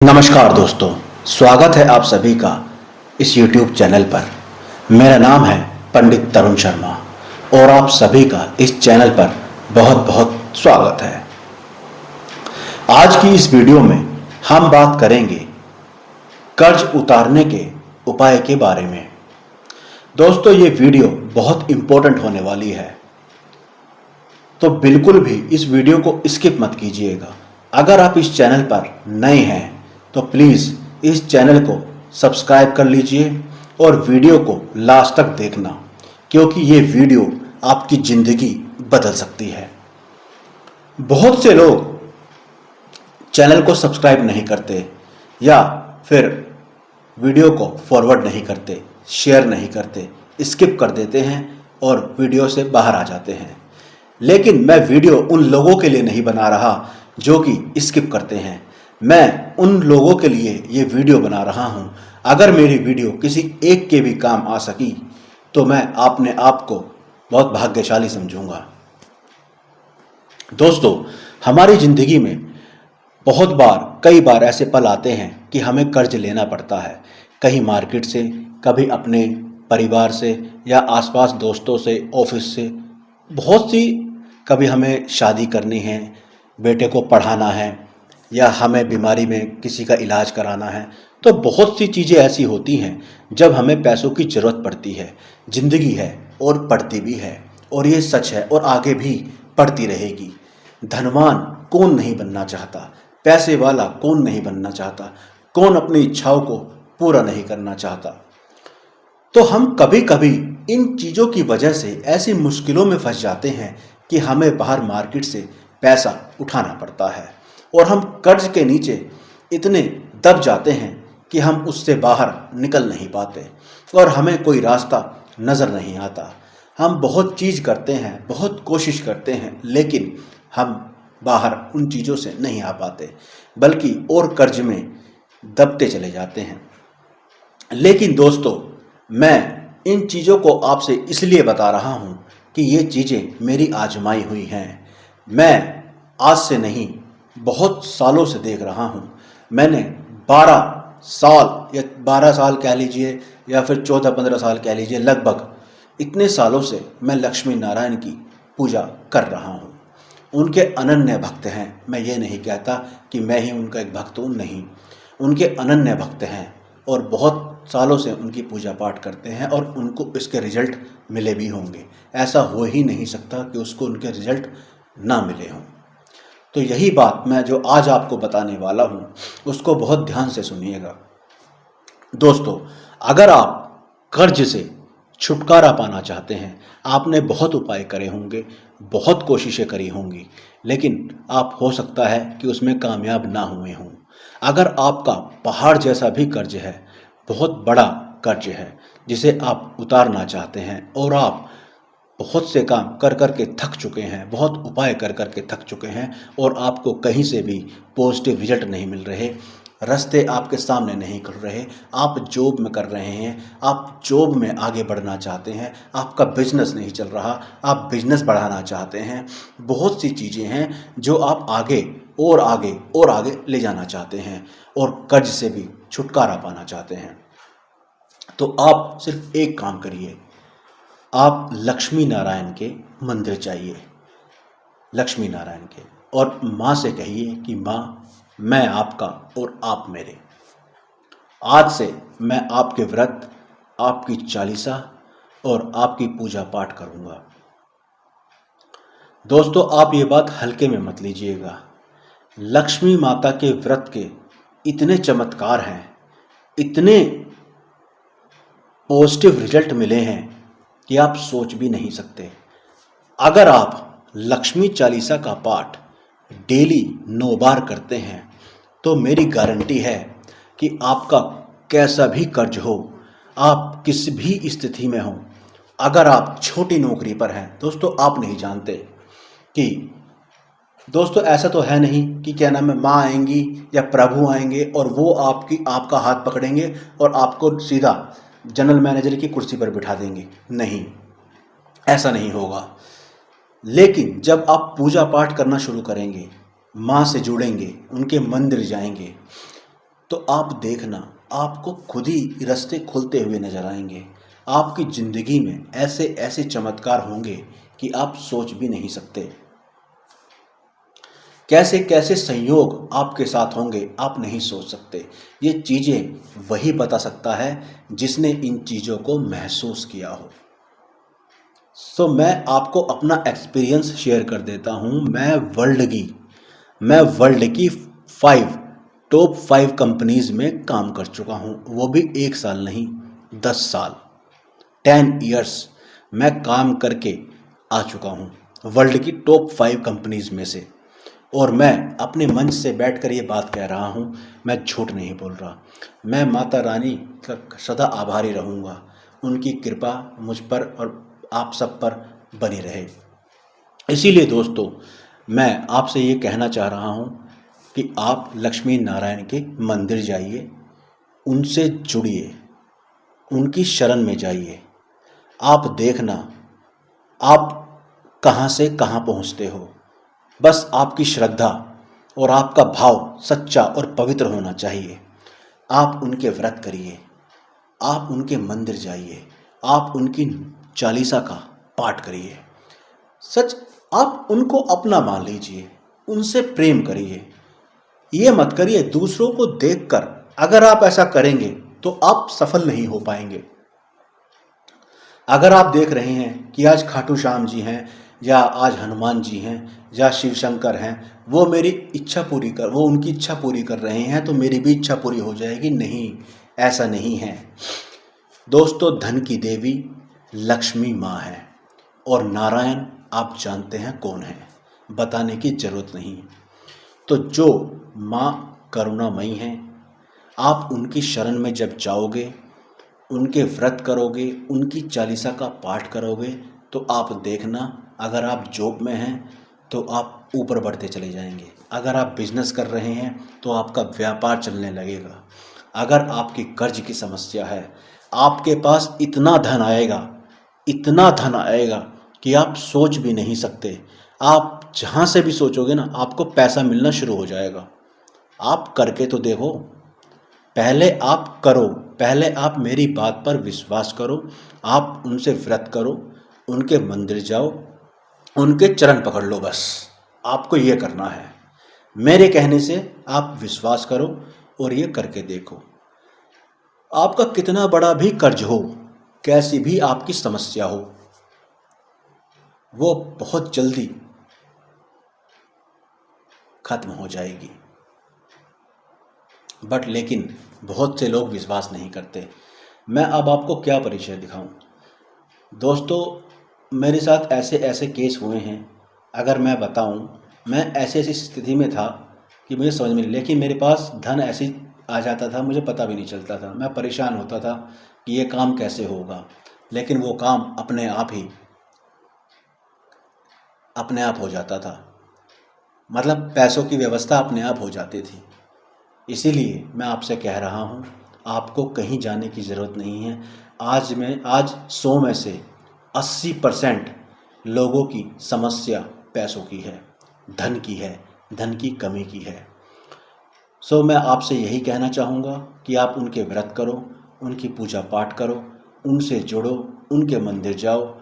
नमस्कार दोस्तों, स्वागत है आप सभी का इस YouTube चैनल पर। मेरा नाम है पंडित तरुण शर्मा और आप सभी का इस चैनल पर बहुत बहुत स्वागत है। आज की इस वीडियो में हम बात करेंगे कर्ज उतारने के उपाय के बारे में। दोस्तों, ये वीडियो बहुत इम्पोर्टेंट होने वाली है, तो बिल्कुल भी इस वीडियो को स्किप मत कीजिएगा। अगर आप इस चैनल पर नए हैं तो प्लीज़ इस चैनल को सब्सक्राइब कर लीजिए और वीडियो को लास्ट तक देखना, क्योंकि ये वीडियो आपकी ज़िंदगी बदल सकती है। बहुत से लोग चैनल को सब्सक्राइब नहीं करते या फिर वीडियो को फॉरवर्ड नहीं करते, शेयर नहीं करते, स्किप कर देते हैं और वीडियो से बाहर आ जाते हैं। लेकिन मैं वीडियो उन लोगों के लिए नहीं बना रहा जो कि स्किप करते हैं। मैं उन लोगों के लिए ये वीडियो बना रहा हूँ। अगर मेरी वीडियो किसी एक के भी काम आ सकी तो मैं अपने आप को बहुत भाग्यशाली समझूंगा। दोस्तों, हमारी ज़िंदगी में कई बार ऐसे पल आते हैं कि हमें कर्ज लेना पड़ता है, कहीं मार्केट से, कभी अपने परिवार से या आसपास दोस्तों से, ऑफिस से। कभी हमें शादी करनी है, बेटे को पढ़ाना है या हमें बीमारी में किसी का इलाज कराना है। तो बहुत सी चीज़ें ऐसी होती हैं जब हमें पैसों की ज़रूरत पड़ती है। ज़िंदगी है और पड़ती भी है, और ये सच है और आगे भी पड़ती रहेगी। धनवान कौन नहीं बनना चाहता, पैसे वाला कौन नहीं बनना चाहता, कौन अपनी इच्छाओं को पूरा नहीं करना चाहता। तो हम कभी कभी इन चीज़ों की वजह से ऐसी मुश्किलों में फंस जाते हैं कि हमें बाहर मार्केट से पैसा उठाना पड़ता है और हम कर्ज के नीचे इतने दब जाते हैं कि हम उससे बाहर निकल नहीं पाते और हमें कोई रास्ता नज़र नहीं आता। हम बहुत चीज़ करते हैं, बहुत कोशिश करते हैं, लेकिन हम बाहर उन चीज़ों से नहीं आ पाते, बल्कि और कर्ज में दबते चले जाते हैं। लेकिन दोस्तों, मैं इन चीज़ों को आपसे इसलिए बता रहा हूँ कि ये चीज़ें मेरी आजमाई हुई हैं। मैं आज से नहीं, बहुत सालों से देख रहा हूँ। मैंने 12 साल कह लीजिए या फिर 14-15 साल कह लीजिए, लगभग इतने सालों से मैं लक्ष्मी नारायण की पूजा कर रहा हूँ। उनके अनन्य भक्त हैं। मैं ये नहीं कहता कि मैं ही उनका एक भक्त हूँ, नहीं। उनके अनन्य भक्त हैं और बहुत सालों से उनकी पूजा पाठ करते हैं और उनको इसके रिजल्ट मिले भी होंगे। ऐसा हो ही नहीं सकता कि उसको उनके रिजल्ट ना मिले हों। तो यही बात मैं जो आज आपको बताने वाला हूँ उसको बहुत ध्यान से सुनिएगा। दोस्तों, अगर आप कर्ज से छुटकारा पाना चाहते हैं, आपने बहुत उपाय करे होंगे, बहुत कोशिशें करी होंगी, लेकिन आप हो सकता है कि उसमें कामयाब ना हुए हों। अगर आपका पहाड़ जैसा भी कर्ज है, बहुत बड़ा कर्ज है जिसे आप उतारना चाहते हैं और आप बहुत से काम कर कर के थक चुके हैं, बहुत उपाय कर कर के थक चुके हैं और आपको कहीं से भी पॉजिटिव रिजल्ट नहीं मिल रहे, रास्ते आपके सामने नहीं खुल रहे, आप जॉब में कर रहे हैं, आप जॉब में आगे बढ़ना चाहते हैं, आपका बिजनेस नहीं चल रहा, आप बिजनेस बढ़ाना चाहते हैं, बहुत सी चीज़ें हैं जो आप आगे और आगे और आगे ले जाना चाहते हैं और कर्ज से भी छुटकारा पाना चाहते हैं। तो आप सिर्फ एक काम करिए, आप लक्ष्मी नारायण के मंदिर जाइए, लक्ष्मी नारायण के, और माँ से कहिए कि माँ, मैं आपका और आप मेरे। आज से मैं आपके व्रत, आपकी चालीसा और आपकी पूजा पाठ करूँगा। दोस्तों, आप ये बात हल्के में मत लीजिएगा। लक्ष्मी माता के व्रत के इतने चमत्कार हैं, इतने पॉजिटिव रिजल्ट मिले हैं कि आप सोच भी नहीं सकते। अगर आप लक्ष्मी चालीसा का पाठ डेली 9 बार करते हैं तो मेरी गारंटी है कि आपका कैसा भी कर्ज हो, आप किस भी स्थिति में हो, अगर आप छोटी नौकरी पर हैं, दोस्तों आप नहीं जानते कि, दोस्तों ऐसा तो है नहीं कि क्या नाम है, माँ आएंगी या प्रभु आएंगे और वो आपका हाथ पकड़ेंगे और आपको सीधा जनरल मैनेजर की कुर्सी पर बिठा देंगे। नहीं, ऐसा नहीं होगा। लेकिन जब आप पूजा पाठ करना शुरू करेंगे, माँ से जुड़ेंगे, उनके मंदिर जाएंगे, तो आप देखना, आपको खुद ही रास्ते खुलते हुए नजर आएंगे। आपकी ज़िंदगी में ऐसे ऐसे चमत्कार होंगे कि आप सोच भी नहीं सकते। कैसे कैसे संयोग आपके साथ होंगे आप नहीं सोच सकते। ये चीज़ें वही बता सकता है जिसने इन चीज़ों को महसूस किया हो। सो मैं आपको अपना एक्सपीरियंस शेयर कर देता हूँ। मैं वर्ल्ड की 5 टॉप 5 कंपनीज में काम कर चुका हूँ, वो भी 1 साल नहीं, 10 साल, 10 इयर्स मैं काम करके आ चुका हूँ वर्ल्ड की टॉप 5 कंपनीज में से। और मैं अपने मंच से बैठकर ये बात कह रहा हूँ, मैं झूठ नहीं बोल रहा। मैं माता रानी का सदा आभारी रहूँगा। उनकी कृपा मुझ पर और आप सब पर बनी रहे। इसीलिए दोस्तों, मैं आपसे ये कहना चाह रहा हूँ कि आप लक्ष्मी नारायण के मंदिर जाइए, उनसे जुड़िए, उनकी शरण में जाइए। आप देखना आप कहाँ से कहाँ पहुँचते हो। बस आपकी श्रद्धा और आपका भाव सच्चा और पवित्र होना चाहिए। आप उनके व्रत करिए, आप उनके मंदिर जाइए, आप उनकी चालीसा का पाठ करिए। सच, आप उनको अपना मान लीजिए, उनसे प्रेम करिए। ये मत करिए दूसरों को देखकर। अगर आप ऐसा करेंगे तो आप सफल नहीं हो पाएंगे। अगर आप देख रहे हैं कि आज खाटू श्याम जी हैं या आज हनुमान जी हैं या शिव शंकर हैं, वो उनकी इच्छा पूरी कर रहे हैं तो मेरी भी इच्छा पूरी हो जाएगी, नहीं, ऐसा नहीं है दोस्तों। धन की देवी लक्ष्मी माँ है और नारायण आप जानते हैं कौन है, बताने की जरूरत नहीं। तो जो माँ करुणामयी हैं, आप उनकी शरण में जब जाओगे, उनके व्रत करोगे, उनकी चालीसा का पाठ करोगे, तो आप देखना, अगर आप जॉब में हैं तो आप ऊपर बढ़ते चले जाएंगे। अगर आप बिजनेस कर रहे हैं तो आपका व्यापार चलने लगेगा। अगर आपकी कर्ज की समस्या है, आपके पास इतना धन आएगा कि आप सोच भी नहीं सकते। आप जहाँ से भी सोचोगे ना, आपको पैसा मिलना शुरू हो जाएगा। आप करके तो देखो, पहले आप करो, पहले आप मेरी बात पर विश्वास करो। आप उनसे व्रत करो, उनके मंदिर जाओ, उनके चरण पकड़ लो। बस आपको ये करना है। मेरे कहने से आप विश्वास करो और ये करके देखो। आपका कितना बड़ा भी कर्ज हो, कैसी भी आपकी समस्या हो, वो बहुत जल्दी खत्म हो जाएगी। लेकिन बहुत से लोग विश्वास नहीं करते। मैं अब आपको क्या परिचय दिखाऊं। दोस्तों, मेरे साथ ऐसे ऐसे केस हुए हैं, अगर मैं बताऊं, मैं ऐसी ऐसी स्थिति में था कि मुझे समझ में नहीं, लेकिन मेरे पास धन ऐसे आ जाता था, मुझे पता भी नहीं चलता था। मैं परेशान होता था कि ये काम कैसे होगा, लेकिन वो काम अपने आप हो जाता था। मतलब पैसों की व्यवस्था अपने आप हो जाती थी। इसीलिए मैं आपसे कह रहा हूँ, आपको कहीं जाने की ज़रूरत नहीं है। आज 100 में से 80% लोगों की समस्या पैसों की है, धन की है, धन की कमी की है। मैं आपसे यही कहना चाहूँगा कि आप उनके व्रत करो, उनकी पूजा पाठ करो, उनसे जुड़ो, उनके मंदिर जाओ।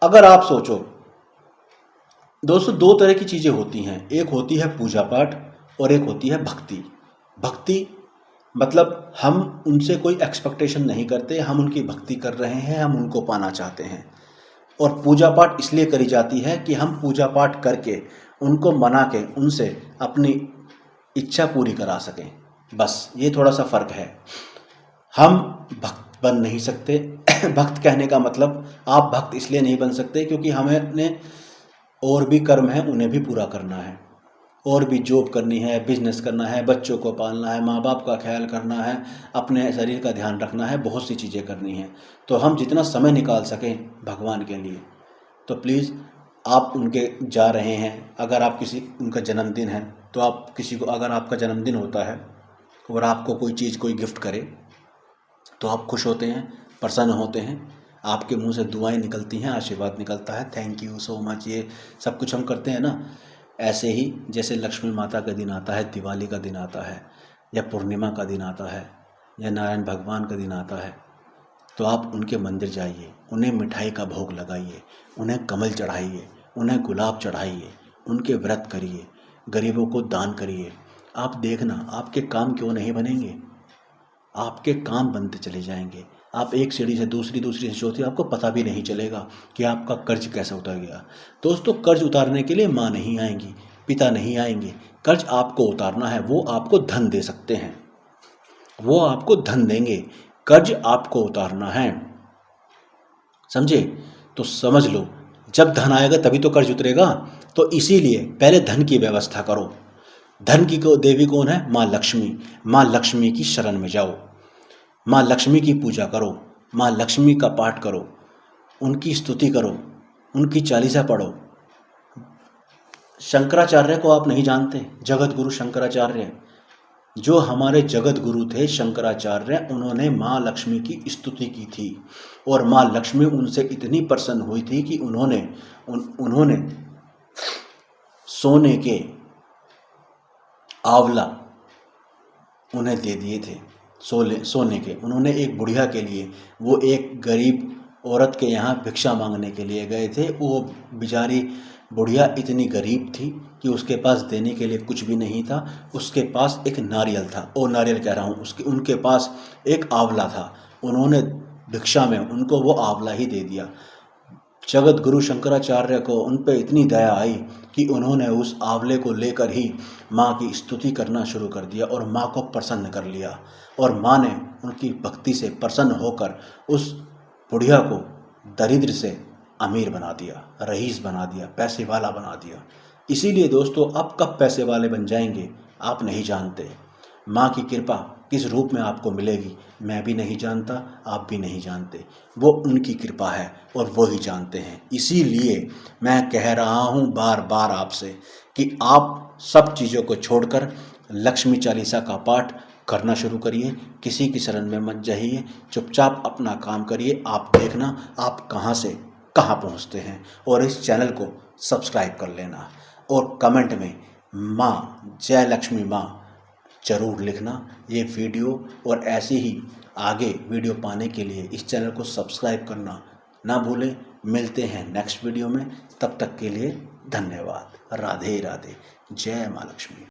अगर आप सोचो, दोस्तों, 2 तरह की चीज़ें होती हैं, एक होती है पूजा पाठ और एक होती है भक्ति। भक्ति मतलब हम उनसे कोई एक्सपेक्टेशन नहीं करते, हम उनकी भक्ति कर रहे हैं, हम उनको पाना चाहते हैं। और पूजा पाठ इसलिए करी जाती है कि हम पूजा पाठ करके उनको मना के उनसे अपनी इच्छा पूरी करा सकें। बस ये थोड़ा सा फ़र्क है। हम भक्त बन नहीं सकते। भक्त कहने का मतलब, आप भक्त इसलिए नहीं बन सकते क्योंकि हमें और भी कर्म है, उन्हें भी पूरा करना है, और भी जॉब करनी है, बिजनेस करना है, बच्चों को पालना है, माँ बाप का ख्याल करना है, अपने शरीर का ध्यान रखना है, बहुत सी चीज़ें करनी हैं। तो हम जितना समय निकाल सकें भगवान के लिए, तो प्लीज़ आप उनके जा रहे हैं। अगर आप उनका जन्मदिन है तो आप किसी को, अगर आपका जन्मदिन होता है और आपको कोई चीज़, कोई गिफ्ट करे तो आप खुश होते हैं, प्रसन्न होते हैं, आपके मुंह से दुआएं निकलती हैं, आशीर्वाद निकलता है, थैंक यू सो मच। ये सब कुछ हम करते हैं ना। ऐसे ही जैसे लक्ष्मी माता का दिन आता है, दिवाली का दिन आता है, या पूर्णिमा का दिन आता है या नारायण भगवान का दिन आता है तो आप उनके मंदिर जाइए, उन्हें मिठाई का भोग लगाइए, उन्हें कमल चढ़ाइए, उन्हें गुलाब चढ़ाइए, उनके व्रत करिए, गरीबों को दान करिए। आप देखना आपके काम क्यों नहीं बनेंगे, आपके काम बनते चले जाएंगे। आप एक सीढ़ी से दूसरी, दूसरी से चौथी, आपको पता भी नहीं चलेगा कि आपका कर्ज कैसे उतर गया। दोस्तों, कर्ज उतारने के लिए माँ नहीं आएंगी, पिता नहीं आएंगे। कर्ज आपको उतारना है, वो आपको धन दे सकते हैं, वो आपको धन देंगे। कर्ज आपको उतारना है, समझे? तो समझ लो, जब धन आएगा तभी तो कर्ज उतरेगा। तो इसीलिए पहले धन की व्यवस्था करो। धन की को देवी कौन है? माँ लक्ष्मी। माँ लक्ष्मी की शरण में जाओ, माँ लक्ष्मी की पूजा करो, माँ लक्ष्मी का पाठ करो, उनकी स्तुति करो, उनकी चालीसा पढ़ो। शंकराचार्य को आप नहीं जानते? जगत गुरु शंकराचार्य, जो हमारे जगत गुरु थे शंकराचार्य, उन्होंने माँ लक्ष्मी की स्तुति की थी और माँ लक्ष्मी उनसे इतनी प्रसन्न हुई थी कि उन्होंने सोने के आंवला उन्हें दे दिए थे। सोने के उन्होंने एक बुढ़िया के लिए, वो एक गरीब औरत के यहाँ भिक्षा मांगने के लिए गए थे। वो बेचारी बुढ़िया इतनी गरीब थी कि उसके पास देने के लिए कुछ भी नहीं था। उसके पास एक नारियल था, ओ नारियल कह रहा हूँ, उनके पास एक आंवला था। उन्होंने भिक्षा में उनको वो आंवला ही दे दिया। जगत गुरु शंकराचार्य को उन पर इतनी दया आई कि उन्होंने उस आंवले को लेकर ही माँ की स्तुति करना शुरू कर दिया और माँ को प्रसन्न कर लिया। और माँ ने उनकी भक्ति से प्रसन्न होकर उस बुढ़िया को दरिद्र से अमीर बना दिया, रईस बना दिया, पैसे वाला बना दिया। इसीलिए दोस्तों, आप कब पैसे वाले बन जाएंगे आप नहीं जानते। माँ की कृपा किस रूप में आपको मिलेगी मैं भी नहीं जानता, आप भी नहीं जानते। वो उनकी कृपा है और वो ही जानते हैं। इसीलिए मैं कह रहा हूँ बार बार आपसे कि आप सब चीज़ों को छोड़कर लक्ष्मी चालीसा का पाठ करना शुरू करिए। किसी की शरण में मत जाइए, चुपचाप अपना काम करिए। आप देखना आप कहाँ से कहाँ पहुँचते हैं। और इस चैनल को सब्सक्राइब कर लेना और कमेंट में माँ जय लक्ष्मी माँ जरूर लिखना। ये वीडियो और ऐसे ही आगे वीडियो पाने के लिए इस चैनल को सब्सक्राइब करना ना भूलें। मिलते हैं नेक्स्ट वीडियो में, तब तक के लिए धन्यवाद। राधे राधे, जय माँ लक्ष्मी।